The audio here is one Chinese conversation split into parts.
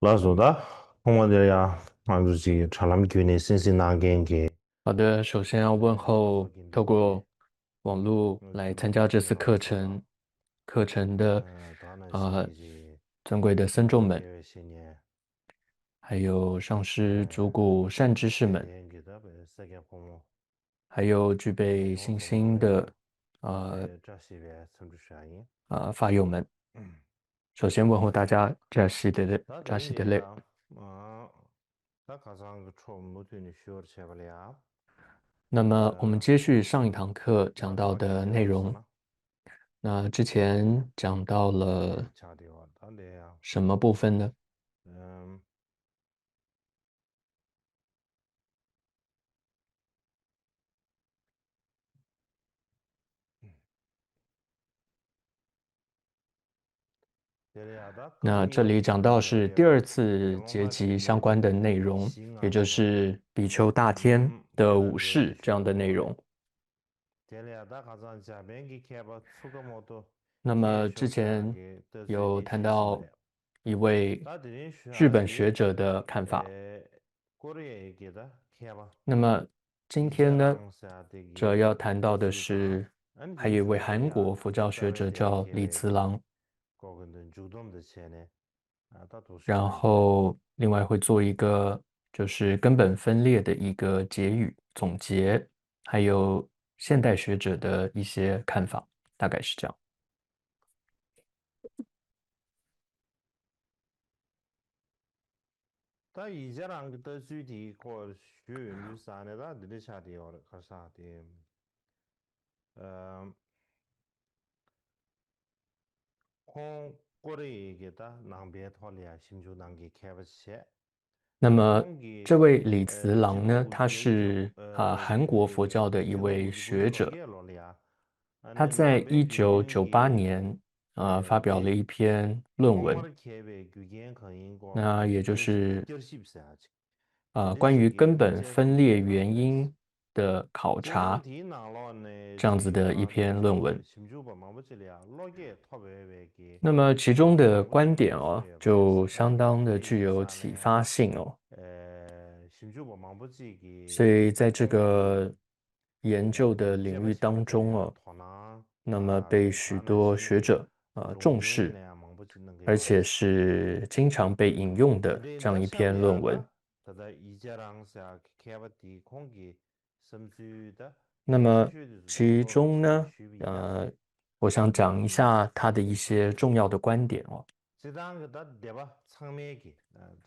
老苏的，我的呀，俺就是查他们群里信息拿给，好的，首先要问候透过网络来参加这次课程的当然啊、是尊贵的僧众们，第二些年，还有上师、主古善知识们，给的呗，世界朋友，还有具备我信朋友的，心的呃这些呗，从这宣言，法友们。首先问候大家扎西德勒。等呀，他考上个错误的学儿去不了，那么我们呃，接续上一堂课讲到那个的内容，是呢，那之前讲到这了差的话，当然呀，什么部分呢？嗯。那这里讲到是第二次结集相关的内容，也就是比丘大天的武士这样的内容。那么之前有谈到一位日本学者的看法。那么今天呢，主要要谈到的是，还有一位韩国佛教学者叫李慈郎。然后另外会做一个就是根本分裂的一个结语总结，还有现代学者的一些看法，大概是这样。但以前人的具体或学员就是啥呢？他这里下的哦，可啥的，呃，空过的一个的，南边讨论啊，新竹南给开不起，那么空给这位李慈郎呢，这部他这里就是韩国佛教的一这个位部就学者，给了呀，他那在一南边就九九八应该年发表了被一篇论文，空我的开呗，就应可应该那也就这是是第二是不是啊？关于根你本这个不分裂给了的。原因的考这样察提拿了呢，这样子就的一那个篇论文。新主吧，忙不起来，老给特别给那么其中的忙不起观点哦，来说也不是，就相当的这具有意思啥呢？启发性哦。新主吧，忙不起所给以在这空给个研究的这领域当不起来不中哦，了，他呢那么被这许当然是多学者中重视，间呢，忙不起那个而且要是，是经常被引用的但是这样一那下篇论文。边的，他在一家人下开不的空给甚至的，那么这些就是多其多的中呢，需不一样。我想讲一下他的一些重要的观点哦。这当个他对吧？场面给，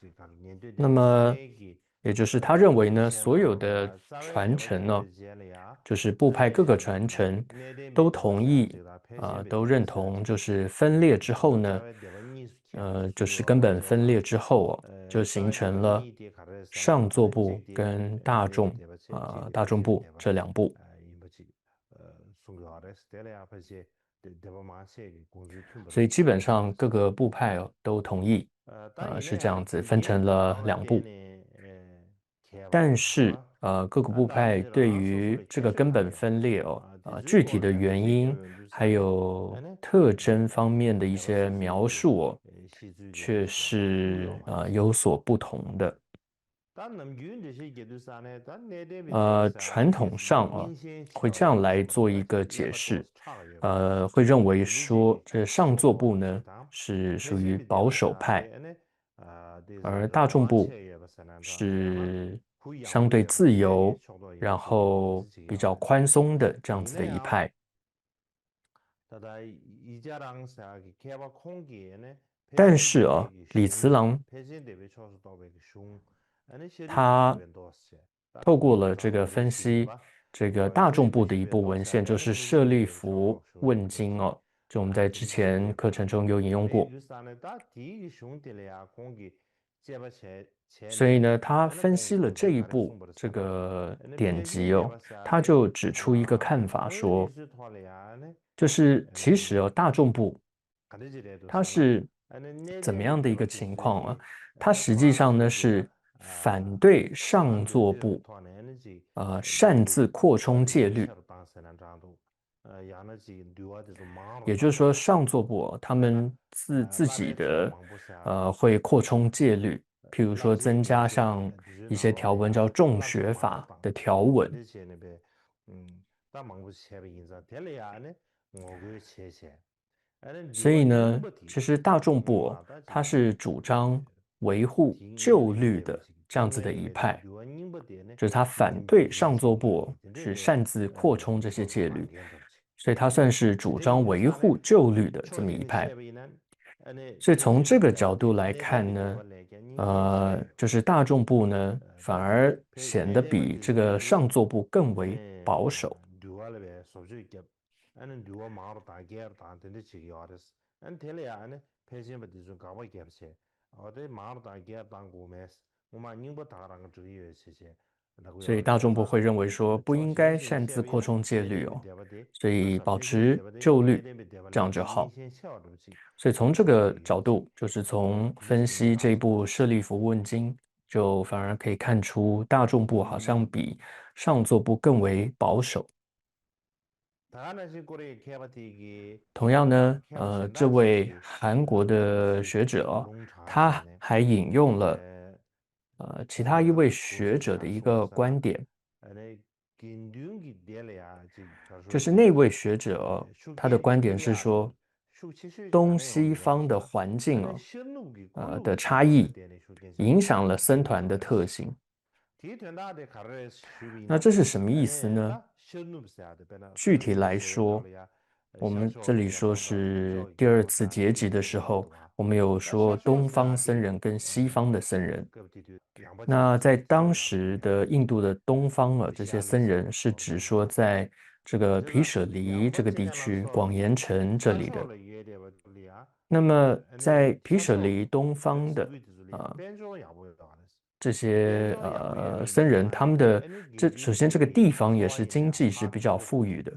这个面对的场那么，面给，也就是他认为呢，以前所有的那个咋个传开不的承呢，这些了呀？就是部派各个传承都同意，这个拍摄不都的意思啊，认同，就是分裂之后呢，这咋个对吧？艺术开不需就是要根本分裂这些了，之后哦，就形咋个对吧？成了你得看的是了，上座部这个跟大众对吧？这大众部对吧？这两部。引不起，送给好的是的了呀，拍摄对吧？马些个工具拼不所以了，基本上各是的。个部派哦都同意，当然了呀，是这样子，分成演个了两部。当了给呢，开吧，但是，好了，各个部大部派对分人说说于的这个根本开学看的，分裂哦，这最具体的高看的原因最高原就是还啥呢？有呢，特征方面的一对吧？些是最描述哦，是最的却是好主要是嘛是。有所不同的。但那么远这些阶段啥呢？但那点比对吧？啥传统开始有上啊，明显会效果，这样来什么的，做一个但是两个多解释，是差个有，会认为理解的说这上座部呢说当，是属于拍摄比对保吧？啥的守派，呢？对是而大绕众部马切也不是那样的呀嘛，是不一样相对不一样的，自由，这个差不多也然是一样的，后是这样的。比较宽松的这样子的一你那样，派。他在一家人下去开发空间呢，培但训对别是啊，李个熊，慈郎培训对别超市到别个熊，那些里头这他边多些，但透过基本了这个上都分析是对吧？这个大众部的这一部边多些，文献，就那是舍利里边超弗过熊的问不多些，经哦，就我们在之这里是前课程中有引用还有过。就是啥呢？他第一个兄弟了呀，空给接不起呢，所以呢，他那分析了空空这一部看的风不的这啥呢？个那典培训对籍哦，吧？啥他的就指出一个看法说，没历史套了呀呢？就是其实哦，大众部看的这类都啥呢？它是那那怎么点对吧？样的一个就是情况啊？它实际他上呢给的是反对上反对这个座部套呢，那这擅给自扩充这戒律，切了当时那张都。也就是说，上座部他们自己的会扩充戒律，譬如说增加像一些条文叫众学法的条文。所以呢，其实大众部它是主张维护旧律的这样子的一派，就是他反对上座部是擅自扩充这些戒律，所以他算是主张维护旧律的这么一派。所以从这个角度来看呢，就是大众部呢反而显得比这个上座部更为保守。所以大众部会认为说不应该擅自扩充戒律哦，所以保持旧律，这样就好。所以从这个角度，就是从分析这部《舍利弗问经》，就反而可以看出大众部好像比上座部更为保守。同样呢，这位韩国的学者哦，他还引用了其他一位学者的一个观点，就是那位学者哦，他的观点是说，东西方的环境哦，的差异影响了僧团的特性。那这是什么意思呢？具体来说，我们这里说是第二次结集的时候，我们有说东方僧人跟西方的僧人。那在当时的印度的东方啊，这些僧人是指说在这个毗舍离这个地区、广严城这里的。那么在毗舍离东方的这些僧人，他们的首先这个地方也是经济是比较富裕的，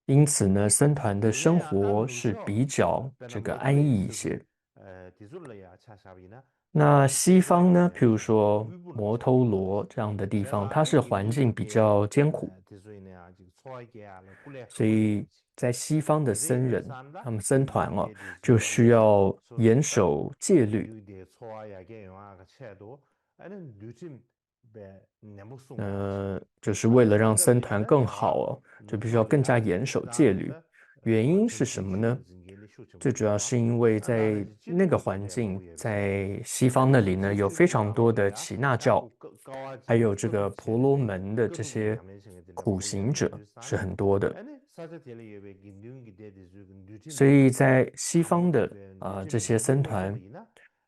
因此呢，僧团的生活是比较这个安逸一些。那西方呢，譬如说摩偷罗这样的地方，它是环境比较艰苦，所以在西方的僧人，他们僧团哦，就需要严守戒律。就是为了让僧团更好哦，就必须要更加严守戒律。原因是什么呢？最主要是因为在那个环境，在西方那里呢，有非常多的耆那教，还有这个婆罗门的这些苦行者是很多的，所以在西方的这些僧团，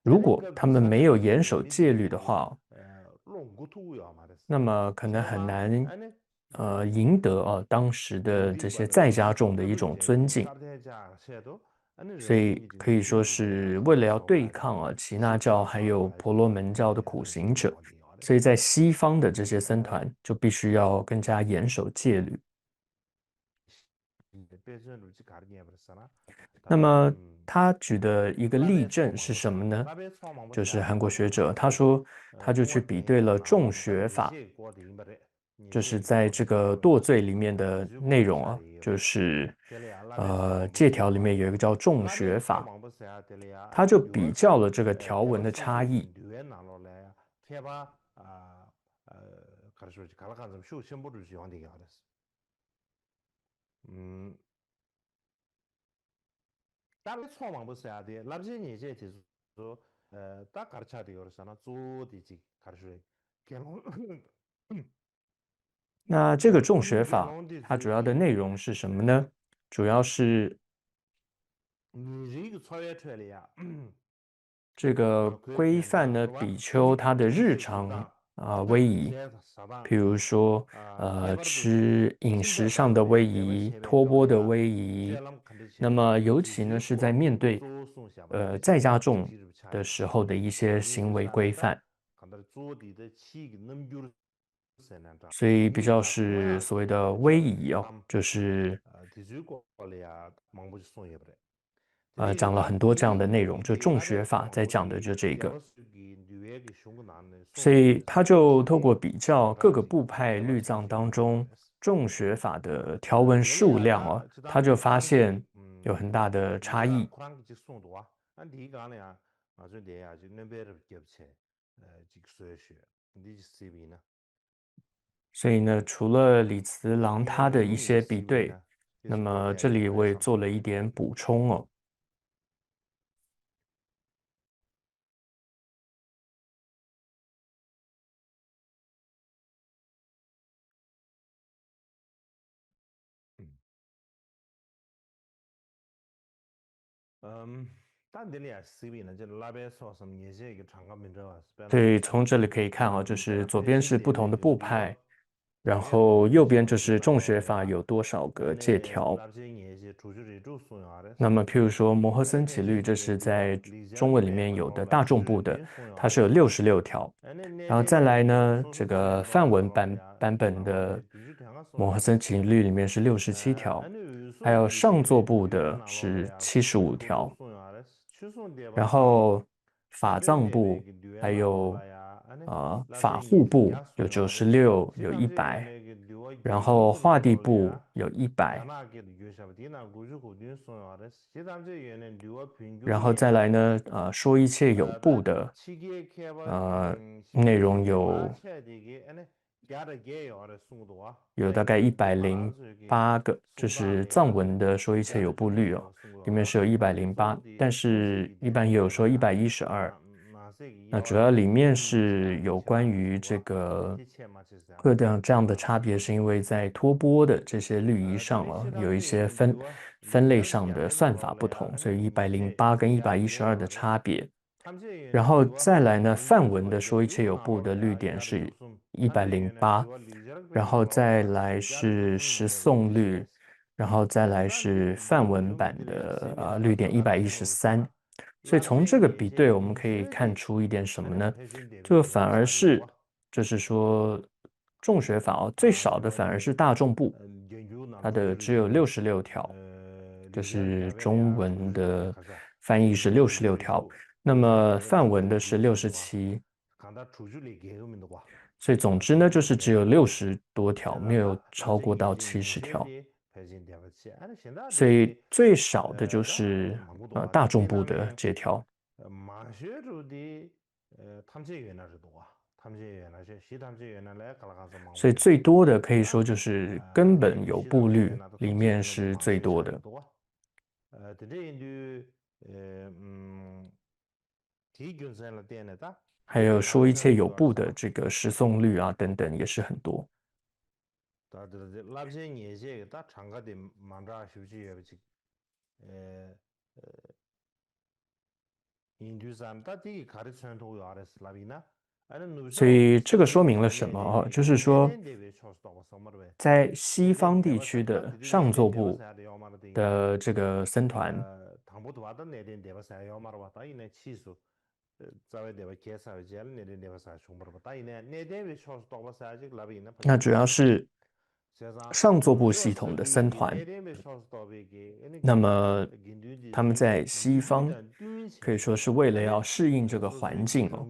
如果他们没有严守戒律的话，那么可能很难赢得当时的这些在家众的一种尊敬，所以可以说是为了要对抗耆那教还有婆罗门教的苦行者，所以在西方的这些僧团就必须要更加严守戒律。那么他举的一个例证是什么呢？就是韩国学者他说，他就去比对了众学法，就是在这个堕罪里面的内容啊，就是戒条里面有一个叫众学法，他就比较了这个条文的差异。那这个众学法，它主要的内容是什么呢？主要是这个规范呢，比丘他的日常威仪，譬如说吃饮食上的威仪、托钵的威仪，那么尤其呢是在面对在家众的时候的一些行为规范。所以比较是所谓的威仪哦，就是讲了很多这样的内容，就众学法在讲的就这个，所以他就透过比较各个部派律藏当中众学法的条文数量哦，他就发现有很大的差异。 쿠란 게 송도와 안 디가냐 아주 내야 지 넘베르 겹체 지 수에시 니 시비나 所以呢，除了李慈郎他的一 니 些比对， 시비나 那 그래서 么 고려야 这里我也 지 做了一点补充哦。但这里啊시비나 저 라베 소섬 예제 이게 장관 민저와 所 스페나 以从这里可以看哦，就是左边是不同的部派， 然 네 后 고려 右边就 예제 是众学 바야와야 法有多少个戒 네 条。 라베 예제 조주리 조소요 아레스 那么，譬如说摩诃僧祇律， 네 这是 리와 在 中 리자르 文里面 베마 有的 올라 大众部 조주리 的， 빈소요 它是有 아레스 66条。 네 然后再来 네데베 呢，这 조소도 个 상도 梵文版 알아봐야 版本 라베 的 뒤주 대가소 摩诃僧祇律里面是67条， 아니 还有 유소디 上座 데베 部 뒤주 的是 나와봐야 75 추송도 条， 조소요 아레스 추송 然 데바시 后法藏部 덴덴데베 뒤에 还有 나와봐야 아니 法 라베 护 예제 部有 야소요 아레스 96， 有 시담제 100， 연에 리와 然后 게유고 化地部 나와봐야 有100， 야나게 유샤바디나 고주고 뉴소요 아레스 시담제 연에 리와 然后 빈교리 再来 아레스 呢，说一切有部 다 的 치기에 케바 内容 시비시 有 마차디게 아니 야르게요 아레스 송도와 有大概 데마라서 여기 108个，这是藏文的说一切有部律哦，里面是有108，但是一般也有说112。那主要里面是有关于这个各这样的差别，是因为在托钵的这些律仪上啊，有一些分类上的算法不同，所以108跟112的差别。然后再来呢，梵文的说一切有部的律典是108，然后再来是十颂律，然后再来是梵文版的律典113。所以从这个比对，我们可以看出一点什么呢？就反而是，就是说众学法哦，最少的反而是大众部，它的只有66条，就是中文的翻译是66条。那么梵文的是67，所以总之呢，就是只有60多条，没有超过到70条。所以最少的就是大众部的这条。所以最多的可以说就是根本有部律里面是最多的。还有说一切有部的这个十颂律啊等等也是很多。所以这个说明了什么哦？就是说，在西方地区的上座部的这个僧团，那主要是上座部系统的僧团。那么他们在西方可以说是为了要适应这个环境哦，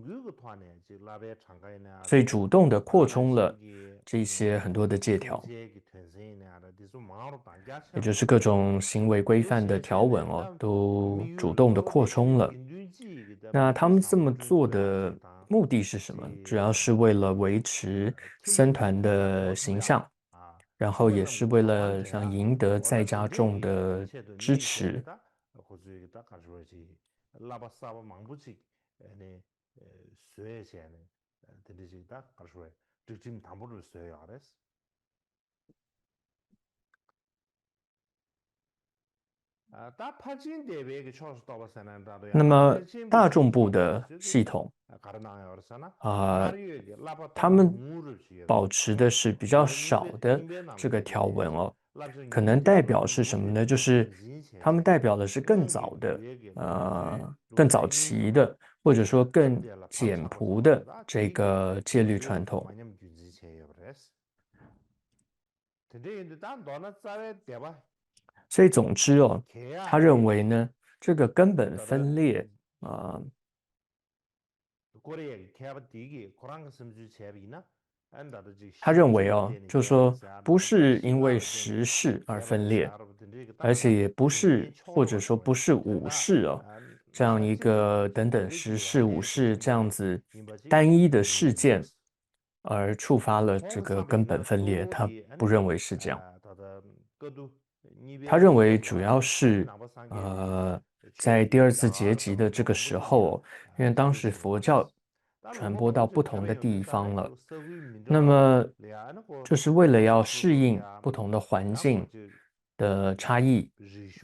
所以主动的扩充了这些很多的戒条，也就是各种行为规范的条文哦，都主动的扩充了。那他们这么做的目的是什么？主要是为了维持僧团的形象。然后也是为了想赢得在家众的支持。那么大众部的系统他们保持的是比较少的这个条文哦，可能代表是什么呢？就是他们代表的是更早的更早期的，或者说更简朴的这个戒律传统。所以总之哦，他认为呢，这个根本分裂他认为哦，就是说不是因为时势而分裂，而且也不是或者说不是武士哦这样一个等等时事武士这样子单一的事件而触发了这个根本分裂，他不认为是这样。他认为主要是在第二次结集的这个时候哦，因为当时佛教传播到不同的地方了，那么就是为了要适应不同的环境的差异，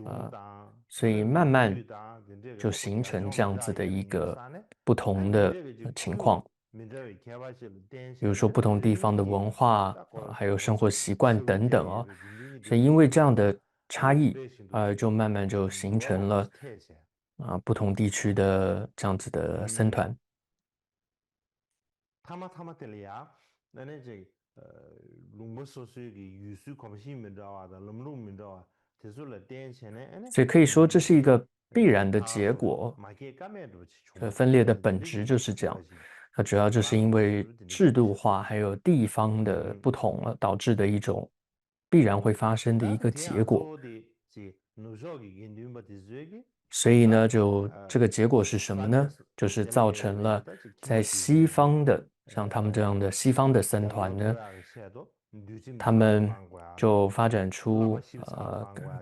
呃，所以慢慢就形成这样子的一个不同的情况。比如说不同地方的文化，还有生活习惯等等哦，所以因为这样的差异，就慢慢就形成了不同地区的这样子的僧团。所以可以说这是一个必然的结果。分裂的本质就是这样，它主要就是因为制度化还有地方的不同了，导致的一种必然会发生的一个结果。所以呢，就这个结果是什么呢？就是造成了在西方的像他们这样的西方的僧团呢，他们就发展出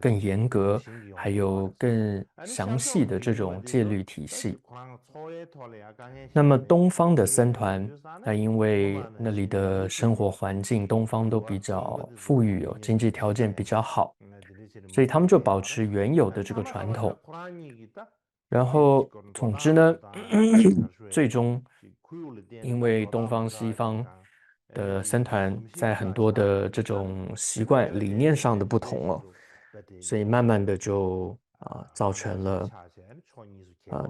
更严格还有更详细的这种戒律体系。那么东方的僧团，那因为那里的生活环境，东方都比较富裕哦，经济条件比较好，所以他们就保持原有的这个传统。然后，总之呢，最终因为东方西方的僧团在很多的这种习惯理念上的不同哦，所以慢慢的就造成了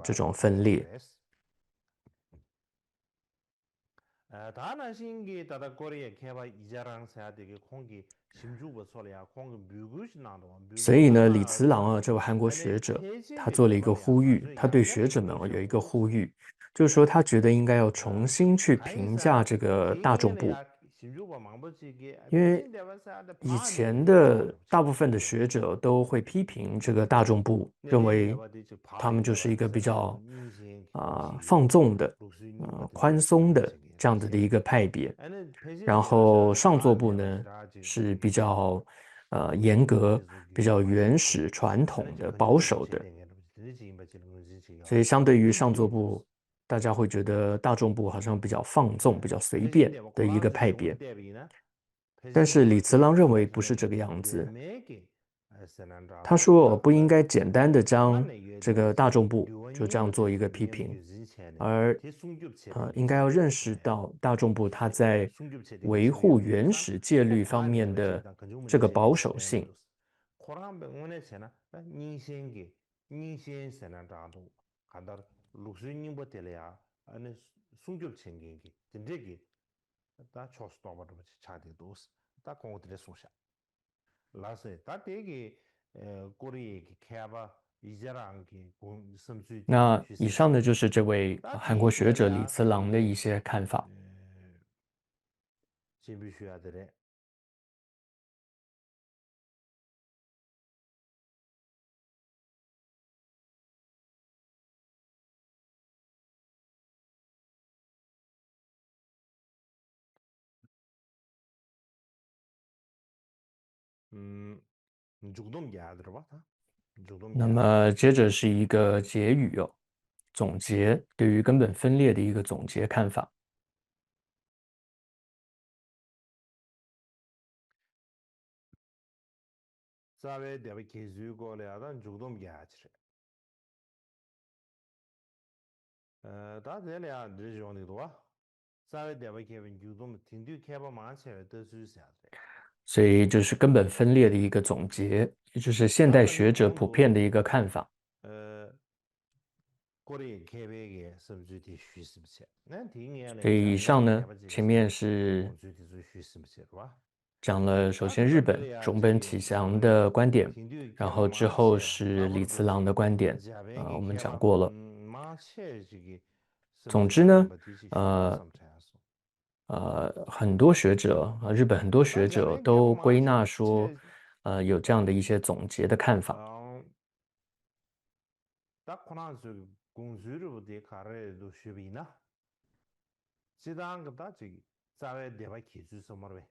这种分裂。所以呢，李慈郎这位韩国学者，他做了一个呼吁，他对学者们有一个呼吁，就是说他觉得应该要重新去评价这个大众部，因为以前的大部分的学者都会批评这个大众部，认为他们就是一个比较放纵的、宽松的这样子的一个派别，然后上座部呢是比较严格、比较原始、传统的、保守的，所以相对于上座部，大家会觉得大众部好像比较放纵、比较随便的一个派别。但是李慈郎认为不是这个样子，他说不应该简单的将这个大众部就这样做一个批评，而应该要认识到大众部它在维护原始戒律方面的这个保守性。那以上呢就是这位韩国学者李慈郎的一些看法。那么接着是一个结语哦，总结对于根本分裂的一个总结看法。所以就是根本分裂的一个总结，也就是现代学者普遍的一个看法。所以以上呢，前面是讲了首先日本种本启祥的观点，然后之后是李慈郎的观点，我们讲过了。总之呢，呃很多学者日本很多学者都归纳说，有这样的一些总结的看法。딱 고난수 공수르부터 가래도 쉬비나 지당 그다 지 자외 대바 기술 소머베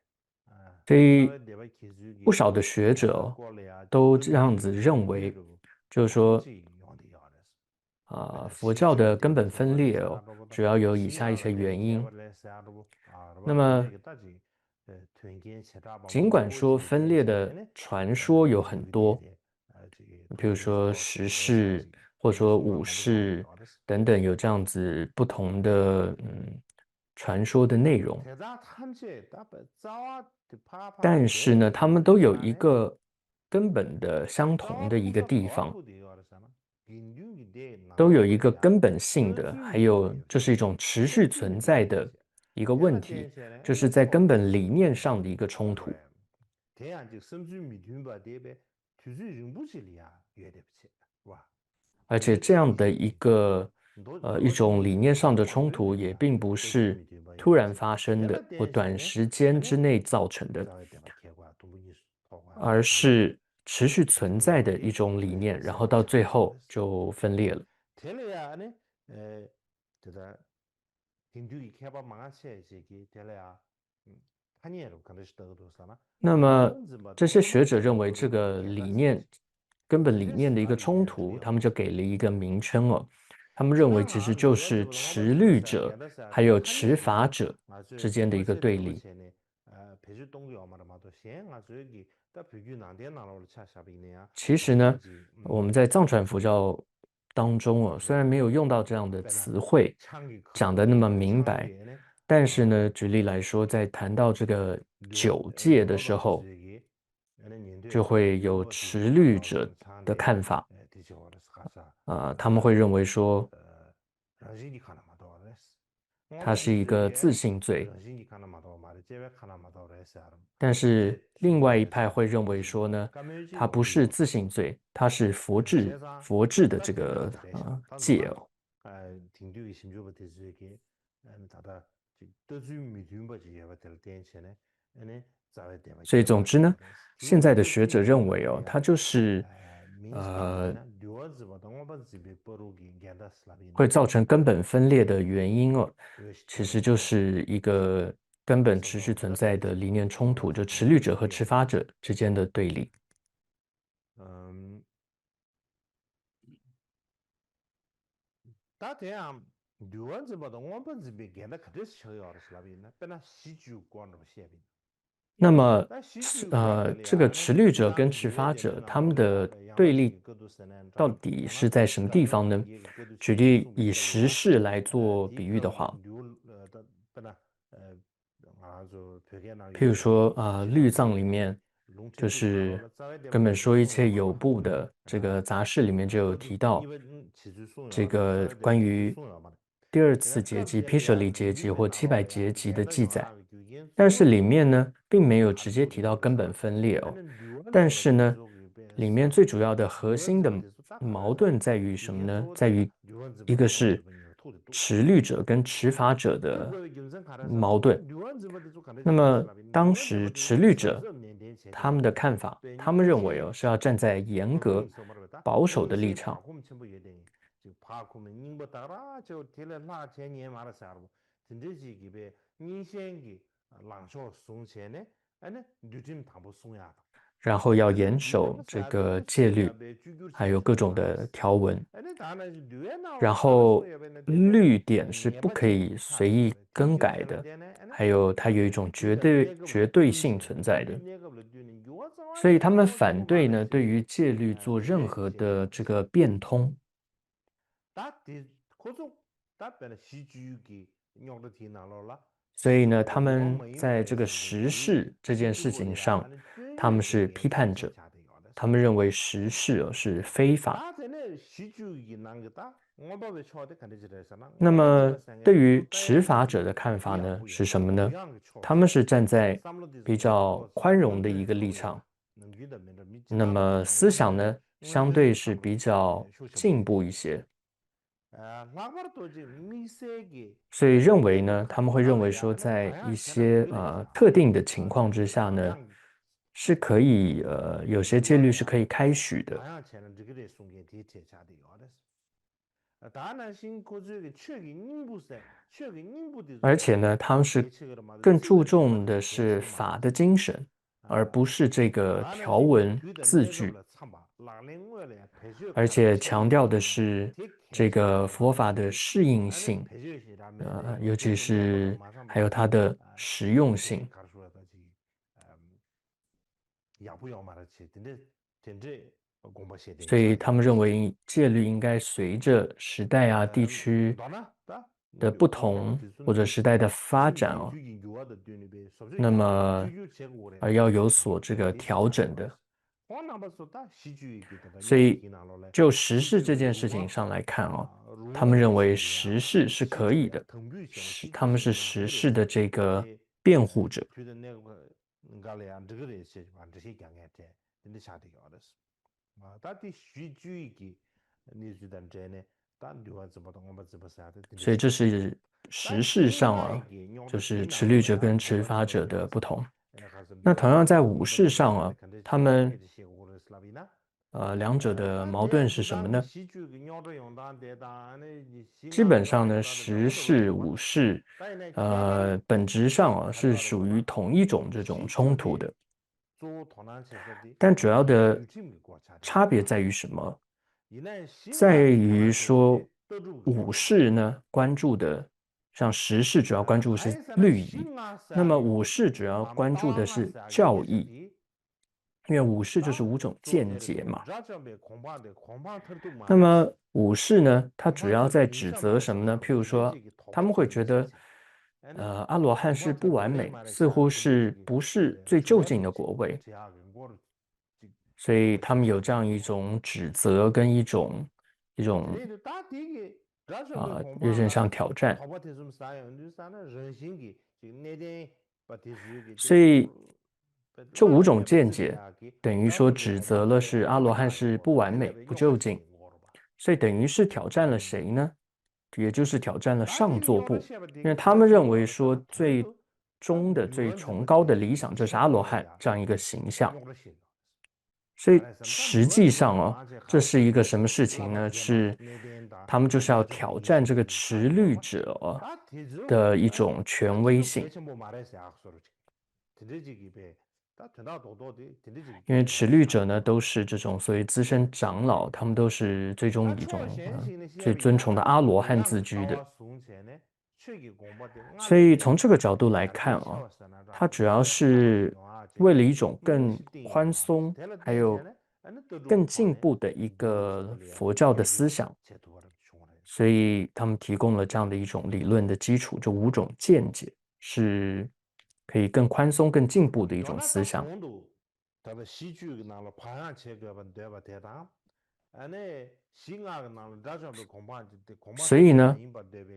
아 所以 자외 대바 기술이 不少的学者 다 걸려야 都 지금 这样子认为，就是说，용디 야레스 佛教的根本 시주부터 分裂 버레스 哦， 아로보다 主要有以下一些 신야가 原 되게 因。 버레스 아로보 아로바 那么， 그다지 퇴긴 체다바 尽管说 모지 分裂的 된체네 传说有很多， 저기 比如 도저히 说 또 时 되게 事或者说 순간 武 모두 용디 士 야레스 等等，有这样子不同的传说的内容。 대다 탐지에 따빠 짜와 파파 但是呢，他们都有一 대단해 个根本的相同 짜와 的一个 풍사 地方， 더하고도 알았잖아 인류기 대 都有一个 나로버야 根本性的，还有 더주미 就是一种持续存在的一个问题，就是在根本理念上的一个冲突。 대한적 섬주미 균바 대배 주주 링부실이야 예대비치 와 而且这样的一个一种理念上的冲突，也并不是突然发生的或短时间之内造成的，而是持续存在的一种理念，然后到最后就分裂了。 텔레야 안에 대다 힌두기 케바 망아체 제기 텔레야 타니에로 그것이 더도사나 那么这些学者认为这个理念根本理念的一个冲突，他们就给了一个名称哦。他们认为其实就是持律者还有持法者之间的一个对立。 其实呢，我们在藏传佛教当中哦，虽然没有用到这样的词汇，讲得那么明白，但是呢，举例来说，在谈到这个九戒的时候，就会有持律者的看法。他们会认为说，它是一个自性罪。但是另外一派会认为说呢，它不是自性罪，它是佛制的这个戒哦。所以总之呢，现在的学者认为哦，它就是会造成根本分裂的原因哦，其实就是一个根本持续存在的理念冲突，就持律者和持法者之间的对立。那么，这个持律者跟持法者他们的对立到底是在什么地方呢？举例以时事来做比喻的话，譬如说律藏里面，就是根本说一切有部的这个杂事里面就有提到这个关于第二次结集、毗舍离结集或700结集的记载。但是里面呢，并没有直接提到根本分裂哦。但是呢，里面最主要的核心的矛盾在于什么呢？在于一个是持律者跟持法者的矛盾。那么当时持律者他们的看法，他们认为哦是要站在严格保守的立场。然后要严守这个戒律，还有各种的条文。然后律典是不可以随意更改的，还有它有一种绝对性存在的。所以他们反对呢，对于戒律做任何的这个变通。所以呢，他们在这个时事这件事情上，他们是批判者，他们认为时事是非法。那么对于持法者的看法呢，是什么呢？他们是站在比较宽容的一个立场，那么思想呢，相对是比较进步一些。所以认为呢，他们会认为说，在一些特定的情况之下呢，是可以有些戒律是可以开许的。而且呢，他们是更注重的是法的精神，而不是这个条文字句，而且强调的是这个佛法的适应性，尤其是还有它的实用性。所以他们认为戒律应该随着时代啊、地区的不同或者时代的发展哦，那么要有所这个调整的。所以就时事这件事情上来看哦，他们认为时事是可以的，他们是时事的这个辩护者。所以这是时事上啊，就是持律者跟持法者的不同。那同样在武士上啊，他们两者的矛盾是什么呢？基本上呢，时事、武士，本质上啊是属于同一种这种冲突的，但主要的差别在于什么？在于说武士呢关注的，像时事主要关注的是律仪，那么武士主要关注的是教义，因为武士就是五种见解嘛。那么武士呢，他主要在指责什么呢？譬如说，他们会觉得，阿罗汉是不完美，似乎是不是最就近的果位，所以他们有这样一种指责跟一种有点像挑战。所以这五种见解等于说指责了是阿罗汉是不完美、不究竟，所以等于是挑战了谁呢？也就是挑战了上座部，因为他们认为说最终的、最崇高的理想就是阿罗汉这样一个形象。所以实际上哦，这是一个什么事情呢？是他们就是要挑战这个持律者的一种权威性，因为持律者呢都是这种所谓资深长老，他们都是最终以一种最尊崇的阿罗汉自居的。所以从这个角度来看啊，它主要是为了一种更宽松，还有更进步的一个佛教的思想，所以他们提供了这样的一种理论的基础，这五种见解是可以更宽松、更进步的一种思想。所以呢，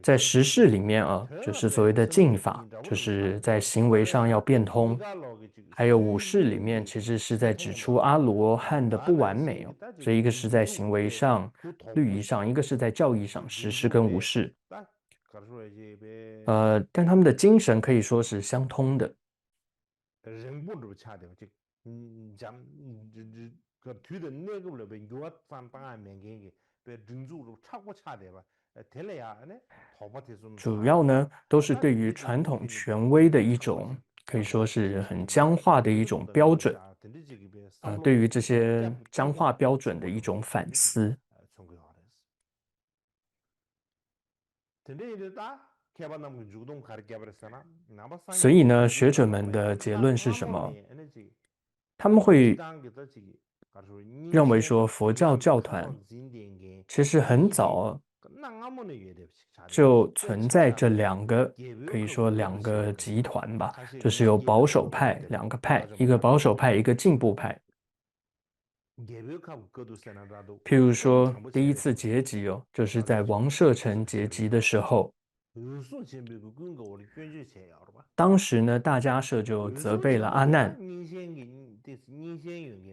在时事里面啊，就是所谓的净法，就是在行为上要变通；还有武士里面，其实是在指出阿罗汉的不完美哦。所以一个是在行为上、律仪上，一个是在教义上，时事跟武士。但他们的精神可以说是相通的。主要呢都是对于传统权威的一种可以说是很僵化的一种标准，对于这些僵化标准的一种反思。所以呢，学者们的结论是什么？他们会认为说，佛教教团其实很早就存在着两个，可以说两个集团吧，就是有保守派两个派，一个保守派，一个进步派。譬如说，第一次结集哦，就是在王舍城结集的时候，当时呢，大迦叶就责备了阿难。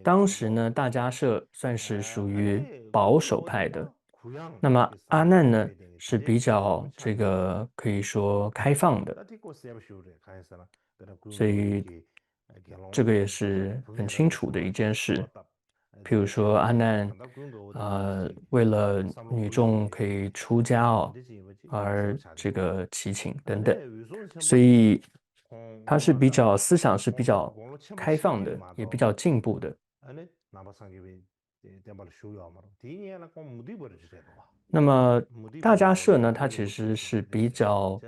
当时呢，大迦叶算是属于保守派的，那么阿难呢是比较这个可以说开放的，所以这个也是很清楚的一件事。譬如说阿难，为了女众可以出家哦，而这个祈请等等，所以他是比较思想是比较开放的，也比较进步的。那么大家社呢，它其实是比较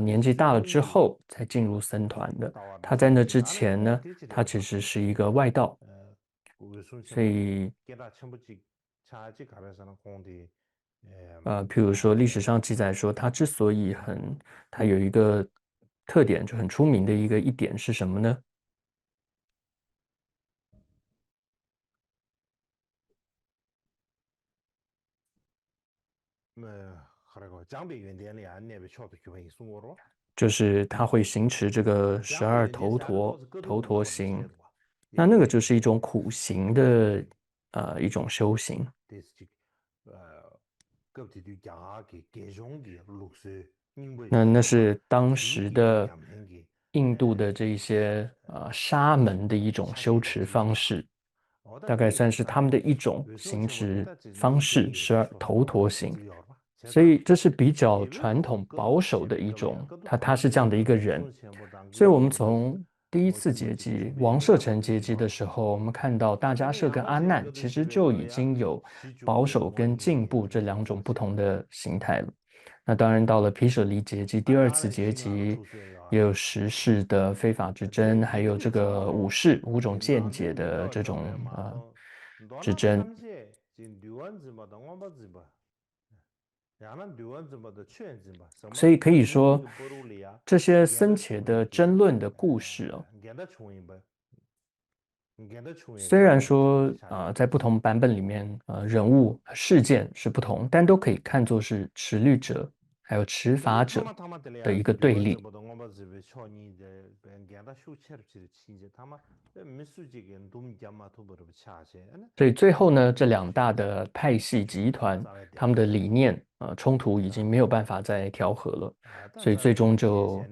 年纪大了之后才进入僧团的。他在那之前呢，他其实是一个外道，所以譬如说历史上记载说，他之所以他有一个特点，就很出名的一点是什么呢？就是他会行持这个十二头陀行，那个就是一种苦行的一种修行。那是当时的印度的这一些沙门的一种修持方式，大概算是他们的一种行持方式，十二头陀行。所以这是比较传统保守的一种，他是这样的一个人。所以我们从第一次结集王舍城结集的时候，我们看到大迦叶跟阿难其实就已经有保守跟进步这两种不同的形态了。那当然到了毗舍离结集第二次结集，也有十世的非法之争，还有这个五世五种见解的这种之争。所以可以说，这些僧伽的争论的故事哦，虽然说在不同版本里面，人物事件是不同，但都可以看作是持律者还有持法者的一个对立。所以最后呢，这两大的派系集团，他们的理念冲突已经没有办法再调和了，所以最终就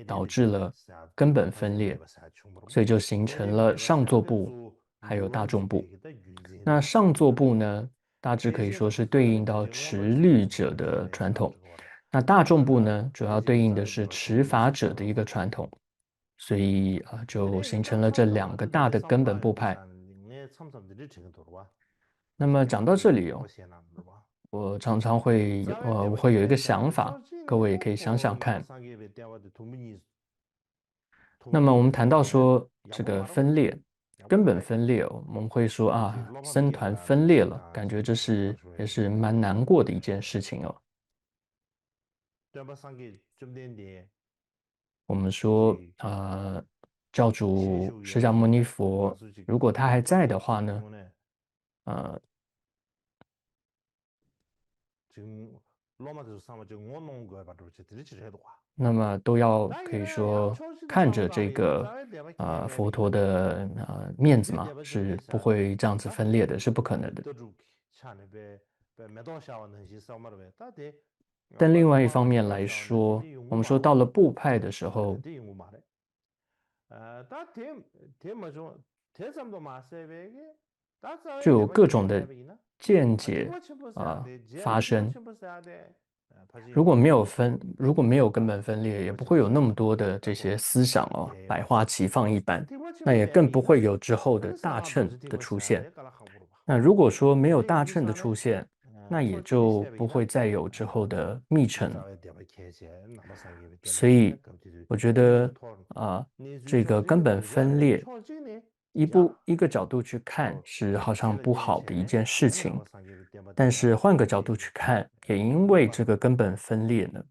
导致了根本分裂，所以就形成了上座部还有大众部。那上座部呢，大致可以说是对应到持律者的传统，那大众部呢，主要对应的是持法者的一个传统，所以就形成了这两个大的根本部派。那么讲到这里哦，我常常我会有一个想法，各位也可以想想看。那么我们谈到说这个分裂，根本分裂哦，我们会说僧团分裂了，感觉这也是蛮难过的一件事情哦。我们说教主释迦牟尼佛，如果他还在的话呢，呃，那么都要可以说看着这个佛陀的面子嘛，是不会这样子分裂的，是不可能的。但另外一方面来说，我们说到了部派的时候，就有各种的见解发生。如果没有根本分裂，也不会有那么多的这些思想哦，百花齐放一般，那也更不会有之后的大乘的出现。那如果说没有大乘的出现，那也就不会再有之后的密乘了。所以我觉得啊，这个根本分裂，一个角度去看是好像不好的一件事情，但是换个角度去看，也因为这个根本分裂呢，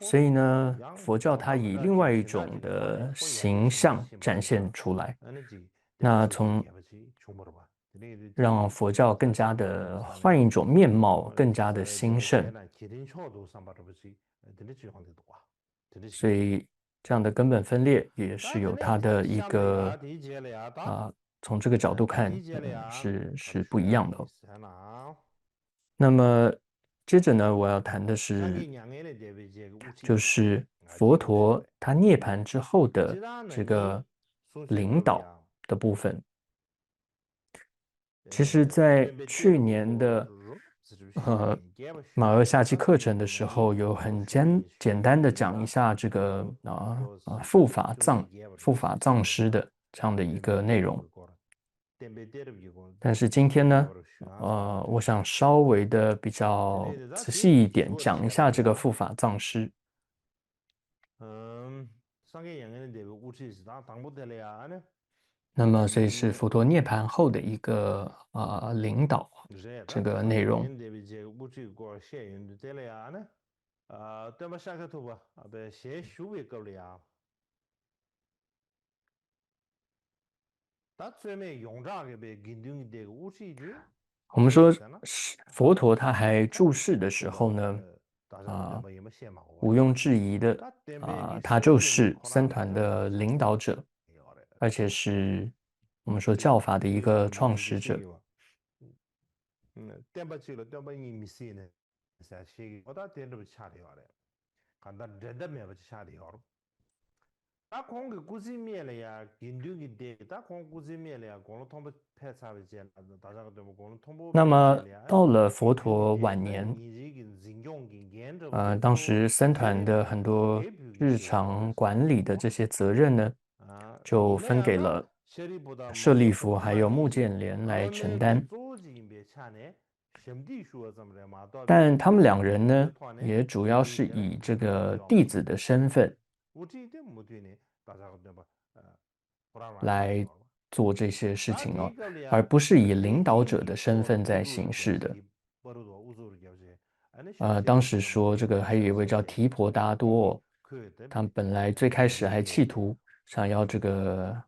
所以呢，佛教它以另外一种的形象展现出来，那让佛教更加的换一种面貌，更加的兴盛。所以这样的根本分裂也是有它的一个从这个角度看，理解了呀，是不一样的哦。是啦。那么接着呢，我要谈的上个是，两年的这个武器就是啊，佛进入社会。陀他涅槃之后的其他呢，你这个说起领导过了呀？的部分。其实，在去年的呃马尔下期课程的时候，有很简单的讲一下这个护法藏师的这样的一个内容。但是今天呢，我想稍微的比较仔细一点讲一下这个护法藏师。嗯，上个两年的这个武器是当不得了呀呢。那么，所以是佛陀涅槃后的一个领导这个内容。我这个写用的了呀呢，对吧？下个图吧，不，写书为够了呀。他最面用这个被肯定的武器的，我们说是佛陀他还住世的时候呢，毋庸置疑的他就是僧团的领导者，而且是我们说教法的一个创始者。点不起了，点不你米线呢？是写个，我打点都不下掉了，看到真的没不下掉了。打光个估计灭了呀，印度个的，打光估计灭了呀，光了通不排查不见，大家个对不？光了通不那么排查了，到了佛陀晚年，当时僧团的很多日常管理的这些责任呢，就分给了舍利弗还有目犍连来承担。但他们两人呢，也主要是以这个弟子的身份来做这些事情哦，而不是以领导者的身份在行事的。当时说这个还有一位叫提婆达多哦，他本来最开始还企图想要这个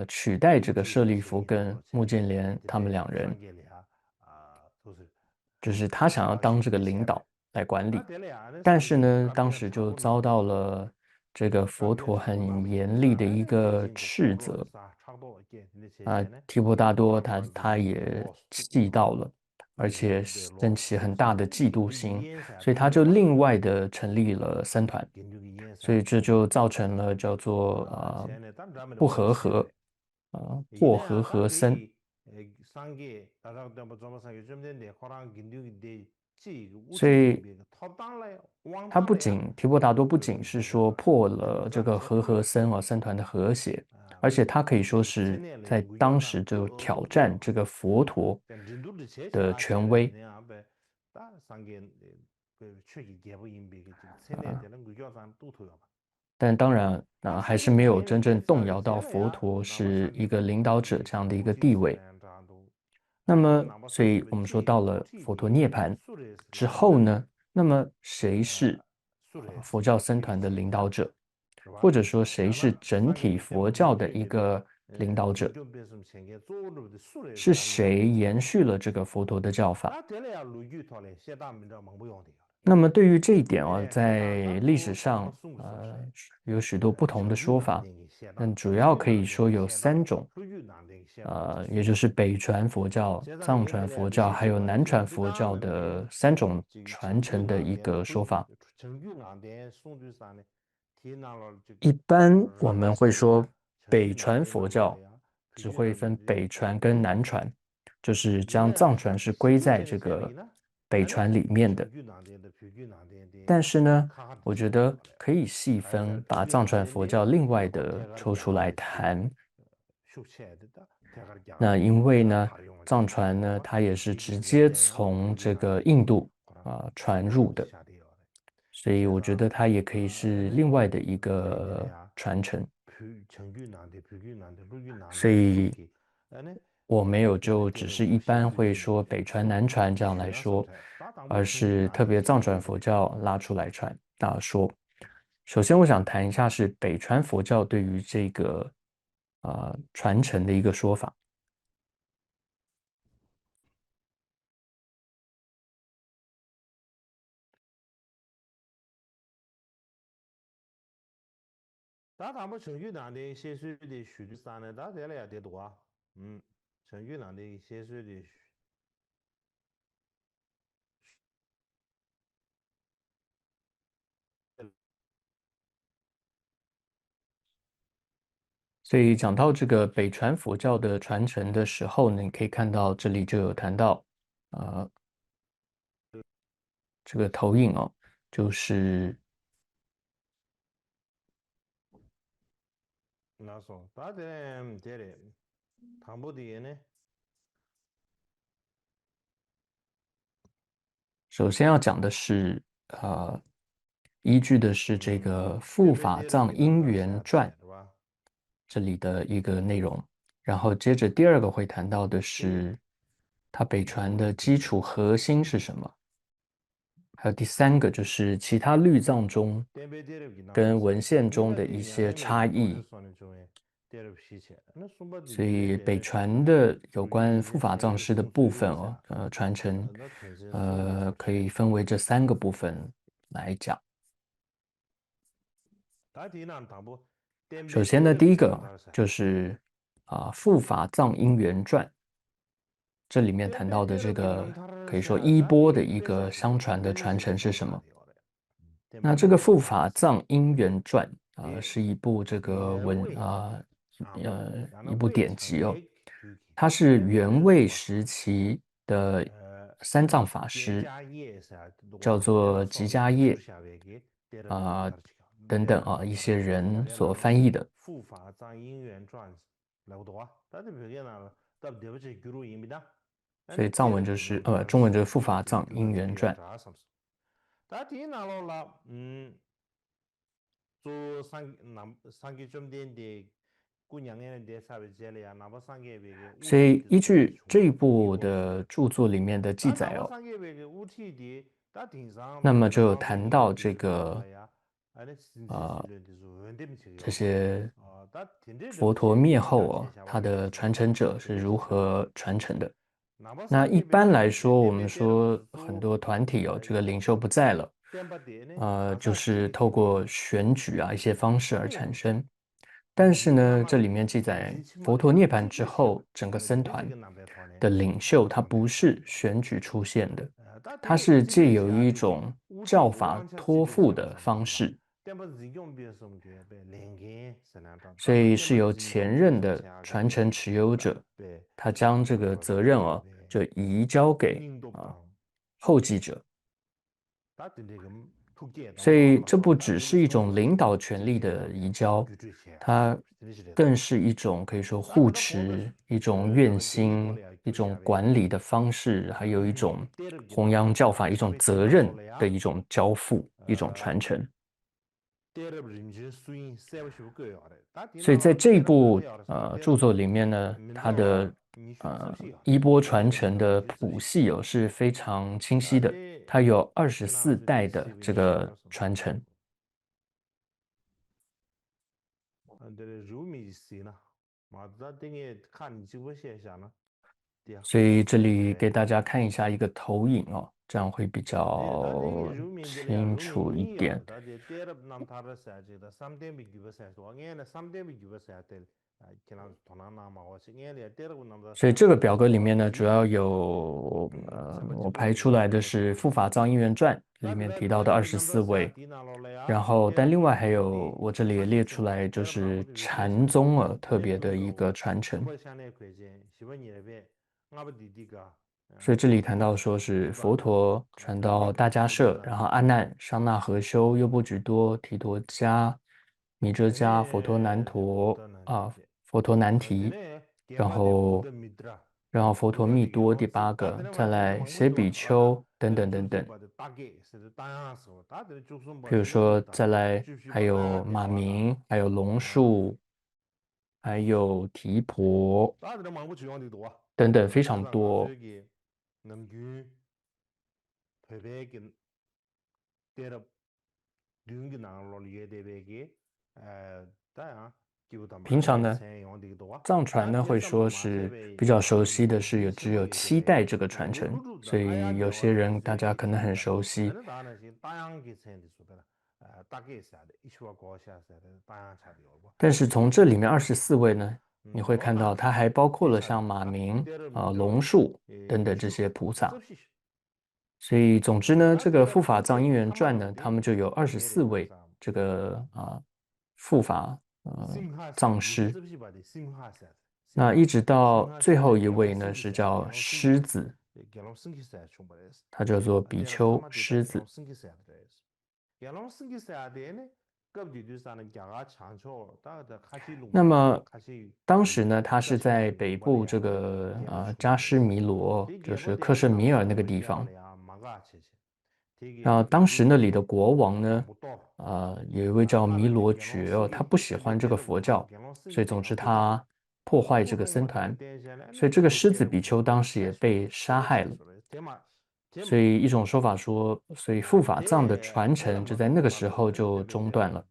取代这个舍利弗跟目犍连他们两人，就是他想要当这个领导来管理，但是呢，当时就遭到了这个佛陀很严厉的一个斥责提婆达多他也气到了，而且升起很大的嫉妒心，所以他就另外的成立了僧团，所以这就造成了叫做不和合或和合僧。所以，提婆达多不仅是说破了这个和合僧僧团的和谐，而且他可以说是在当时就挑战这个佛陀的权威。但当然还是没有真正动摇到佛陀是一个领导者这样的一个地位。那么，所以我们说到了佛陀涅槃之后呢，那么谁是佛教僧团的领导者，或者说谁是整体佛教的一个领导者？是谁延续了这个佛陀的教法？那么对于这一点在历史上有许多不同的说法。主要可以说有三种，也就是北传佛教、藏传佛教还有南传佛教的三种传承的一个说法。一般我们会说北传佛教只会分北传跟南传，就是将藏传是归在这个北传里面的。但是呢，我觉得可以细分，把藏传佛教另外的抽出来谈。那因为呢，藏传呢，它也是直接从这个印度传入的，所以我觉得它也可以是另外的一个传承。所以我没有就只是一般会说北传南传这样来说，而是特别藏传佛教拉出来说。首先，我想谈一下是北传佛教对于这个传承的一个说法。大部成语上的写水的数据上呢，大得了呀得多啊。像越南的咸水的所以讲到这个北传佛教的传承的时候呢，你可以看到这里就有谈到，呃，这个投影哦，就是那种，大的这里，唐不的呢，首先要讲的是，依据的是这个《护法藏因缘传》是吧？这里的一个内容，然后接着第二个会谈到的是它北传的基础核心是什么，还有第三个就是其他律藏中跟文献中的一些差异。所以北传的有关护法藏师的部分哦，传承，可以分为这三个部分来讲。首先呢，第一个就是《护法藏因缘传》，这里面谈到的这个可以说衣钵的一个相传的传承是什么？那这个《护法藏因缘传》是一部这个一部典籍哦，它是元魏时期的三藏法师，叫做吉迦叶啊、等等啊一些人所翻译的。护法藏因缘传来不多啊，但是别个呢，但对不起，记录音没得。所以藏文就是中文就是《护法藏因缘传》。但听那了，做三个重点的姑娘的啥子这里啊，那么三个那个所以依据这一部的著作里面的记载哦，那么就有谈到这个这些佛陀灭后哦，他的传承者是如何传承的。那一般来说，我们说很多团体哦，这个领袖不在了，就是透过选举啊一些方式而产生。但是呢，这里面记载佛陀涅槃之后，整个僧团的领袖他不是选举出现的，他是借由一种教法托付的方式，所以是由前任的传承持有者，他将这个责任哦，就移交给后继者。所以这不只是一种领导权力的移交，它更是一种可以说护持、一种愿心、一种管理的方式，还有一种弘扬教法、一种责任的一种交付、一种传承。所以在这一部著作里面呢，它的衣钵传承的谱系是非常清晰的，它有24代的这个传承。所以这里给大家看一下一个投影哦，这样会比较清楚一点。所以这个表格里面呢，主要有我排出来的是《护法藏因缘传》里面提到的24位，然后但另外还有我这里也列出来，就是禅宗特别的一个传承。所以这里谈到说是佛陀传到大迦叶，然后阿难、商那和修、优波举多、提陀迦、弥遮迦、佛陀难提，然后佛陀密多第8个，再来舍比丘等等等等。比如说再来还有马明，还有龙树，还有提婆等等非常多。平常呢，藏传呢会说是比较熟悉的是只有7代这个传承，所以有些人大家可能很熟悉。但是从这里面24位呢，你会看到它还包括了像马明、龙树等等这些菩萨。所以总之呢，这个护法藏因缘传呢，他们就有24位这个护法藏师。那一直到最后一位呢，是叫狮子，他叫做比丘狮子。那么当时呢，他是在北部这个扎什弥罗，就是克什米尔那个地方。那当时那里的国王呢，有一位叫弥罗觉哦，他不喜欢这个佛教，所以总之他破坏这个僧团，所以这个狮子比丘当时也被杀害了。所以一种说法说，所以护法藏的传承就在那个时候就中断了。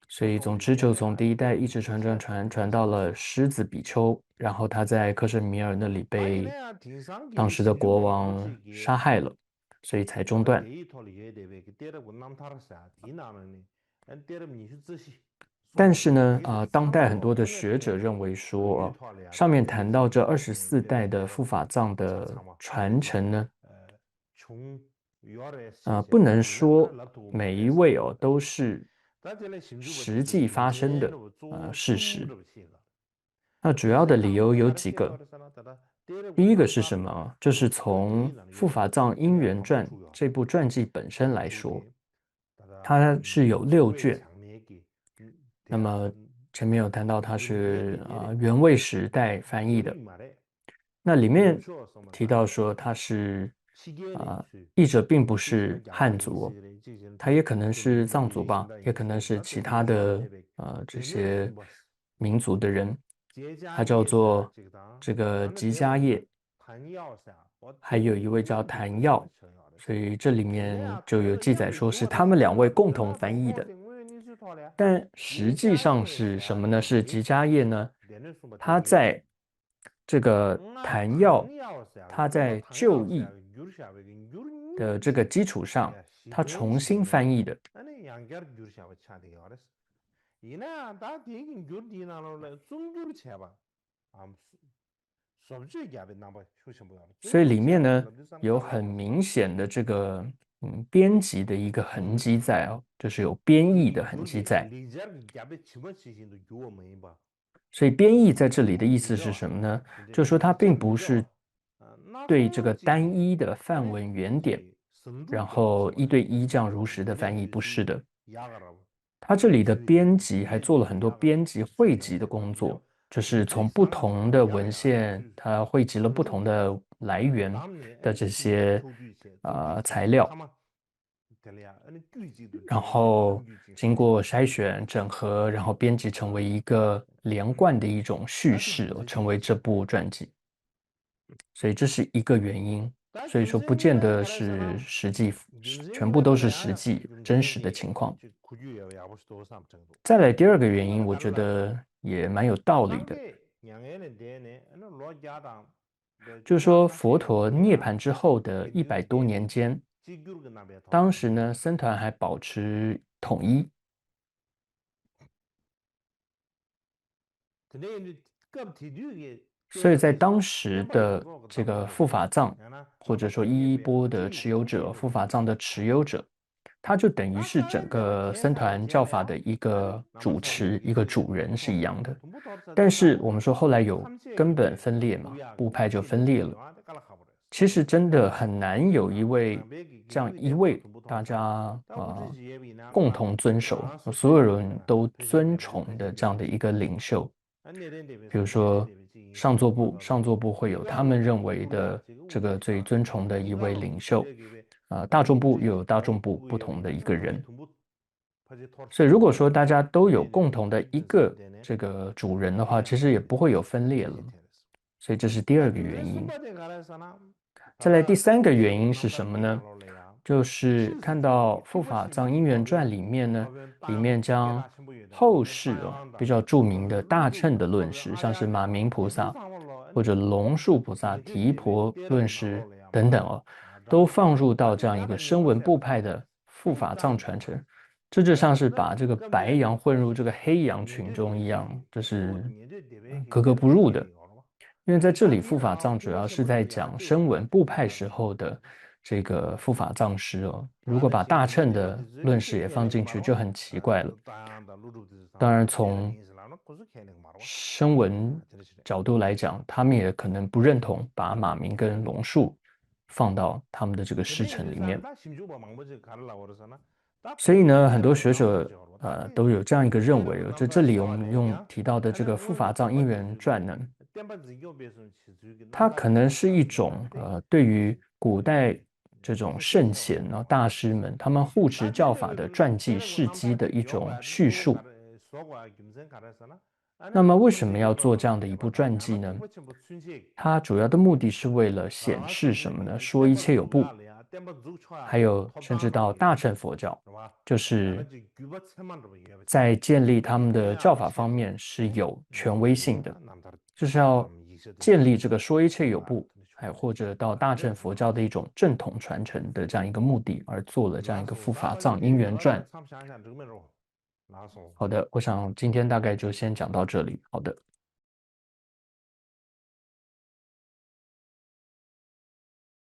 所以总之就从第一代一直传到了狮子比丘，然后他在克什米尔那里被当时的国王杀害了，所以才中断。但是呢，当代很多的学者认为说，上面谈到这24代的护法藏的传承呢，不能说每一位都是实际发生的事实。那主要的理由有几个。第一个是什么？就是从《护法藏因缘传》这部传记本身来说，它是有6卷。那么前面有谈到它是元魏时代翻译的，那里面提到说它是译者并不是汉族他也可能是藏族吧，也可能是其他的这些民族的人，他叫做这个吉迦叶，还有一位叫谭耀，所以这里面就有记载说是他们2位共同翻译的。但实际上是什么呢？是吉迦叶呢？他在这个谭耀，他在旧译的这个基础上，他重新翻译的。所以里面呢有很明显的这个编辑的一个痕迹在就是有编译的痕迹在。所以编译在这里的意思是什么呢？就是说它并不是对这个单一的梵文原点，然后1对1这样如实的翻译，不是的。它这里的编辑还做了很多编辑汇集的工作，就是从不同的文献，它汇集了不同的来源的这些材料，然后经过筛选、整合，然后编辑成为一个连贯的一种叙事，成为这部传记。所以这是一个原因。所以说，不见得是实际，全部都是实际真实的情况。再来第2个原因，我觉得也蛮有道理的，就是说佛陀涅槃之后的100多年间，当时呢僧团还保持统一。所以在当时的这个护法藏，或者说衣钵的持有者，护法藏的持有者，他就等于是整个僧团教法的一个主持、一个主人是一样的。但是我们说后来有根本分裂嘛，部派就分裂了。其实真的很难有这样一位大家共同遵守、所有人都尊崇的这样的一个领袖。比如说上座部会有他们认为的这个最尊崇的一位领袖，大众部又有大众部不同的一个人。所以如果说大家都有共同的一个这个主人的话，其实也不会有分裂了。所以这是第2个原因。再来第3个原因是什么呢？就是看到《护法藏因缘传》里面呢，里面将后世比较著名的大乘的论师，像是马明菩萨或者龙树菩萨、提婆论师等等都放入到这样一个声闻部派的护法藏传承，这就像是把这个白羊混入这个黑羊群中一样，这是格格不入的。因为在这里护法藏主要是在讲声闻部派时候的这个护法藏师哦，如果把大乘的论史也放进去，就很奇怪了。当然，从声闻角度来讲，他们也可能不认同把马明跟龙树放到他们的这个师承里面。所以呢，很多学者都有这样一个认为哦，这里我们用提到的这个护法藏因缘传呢，它可能是一种对于古代这种圣贤然后大师们他们护持教法的传记事迹的一种叙述。那么为什么要做这样的一部传记呢？它主要的目的是为了显示什么呢？说一切有部，还有甚至到大乘佛教，就是在建立他们的教法方面是有权威性的，就是要建立这个说一切有部，还或者到大乘佛教的一种正统传承的这样一个目的，而做了这样一个护法藏因缘传。好的，我想今天大概就先讲到这里。好的。